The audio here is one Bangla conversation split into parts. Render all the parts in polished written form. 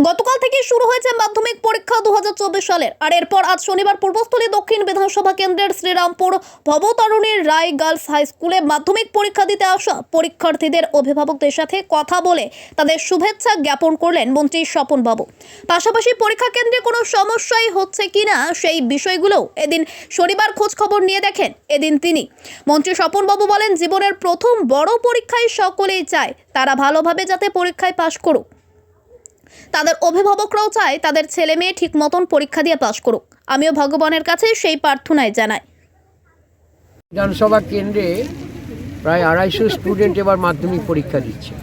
গতকাল থেকে শুরু হয়েছে মাধ্যমিক পরীক্ষা 2024 সালের। আর এরপর আজ শনিবার পূর্বস্থলী দক্ষিণ বিধানসভা কেন্দ্রের শ্রীরামপুর ভবতারিণী রায় গার্লস হাই স্কুলে মাধ্যমিক পরীক্ষা দিতে আসা পরীক্ষার্থীদের অভিভাবকদের সাথে কথা বলে তাদের শুভেচ্ছা জ্ঞাপন করলেন মন্ত্রী স্বপন বাবু। পাশাপাশি পরীক্ষা কেন্দ্রে কোনো সমস্যাই হচ্ছে কিনা সেই বিষয়গুলোও এদিন শনিবার খোঁজ খবর নিয়ে দেখেন। এদিন তিনি মন্ত্রী স্বপন বাবু বলেন, জীবনের প্রথম বড় পরীক্ষায় সকলেই চায় তারা ভালোভাবে যাতে পরীক্ষায় পাশ করুক। তাদের অভিভাবকরাও চায় তাদের ছেলে মেয়ে ঠিক মতন পরীক্ষা দিয়ে পাশ করুক। আমিও ভগবানের কাছে সেই প্রার্থনাই জানাই। বিধানসভা কেন্দ্রে প্রায় 250 স্টুডেন্ট এবার মাধ্যমিক পরীক্ষা দিচ্ছে।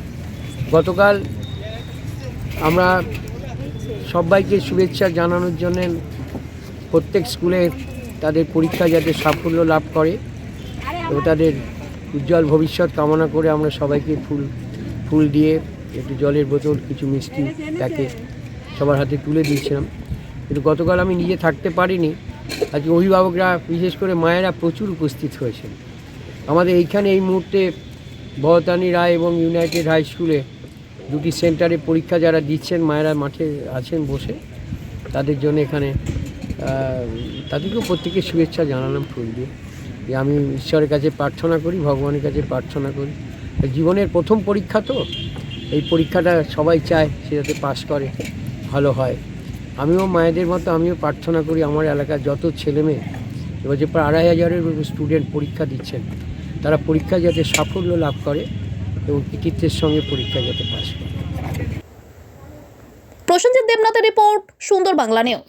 গতকাল আমরা সবাইকে শুভেচ্ছা জানানোর জন্য প্রত্যেক স্কুলে তাদের পরীক্ষা যাতে সাফল্য লাভ করে এবং তাদের উজ্জ্বল ভবিষ্যৎ কামনা করে আমরা সবাইকে ফুল দিয়ে একটু জলের বোতল, কিছু মিষ্টি তাকে সবার হাতে তুলে দিয়েছিলাম। কিন্তু গতকাল আমি নিজে থাকতে পারিনি। আজকে অভিভাবকরা, বিশেষ করে মায়েরা প্রচুর উপস্থিত হয়েছেন আমাদের এইখানে। এই মুহূর্তে ভবতারিণী রায় এবং ইউনাইটেড হাই স্কুলে দুটি সেন্টারে পরীক্ষা যারা দিচ্ছেন, মায়েরা মাঠে আছেন বসে, তাদের জন্য এখানে তাদেরকেও প্রত্যেকের শুভেচ্ছা জানালাম ফুল দিয়ে। যে আমি ঈশ্বরের কাছে প্রার্থনা করি, ভগবানের কাছে প্রার্থনা করি, জীবনের প্রথম পরীক্ষা তো, এই পরীক্ষাটা সবাই চায় সে যাতে পাশ করে, ভালো হয়। আমিও মায়েদের মতো আমিও প্রার্থনা করি আমার এলাকার যত ছেলে মেয়ে এবার যে প্রায় 2,500 স্টুডেন্ট পরীক্ষা দিচ্ছেন, তারা পরীক্ষা যাতে সাফল্য লাভ করে এবং কৃতিত্বের সঙ্গে পরীক্ষা যাতে পাশ করে। প্রসেনজিৎ দেবনাথের রিপোর্ট, সুন্দর বাংলা নিউজ।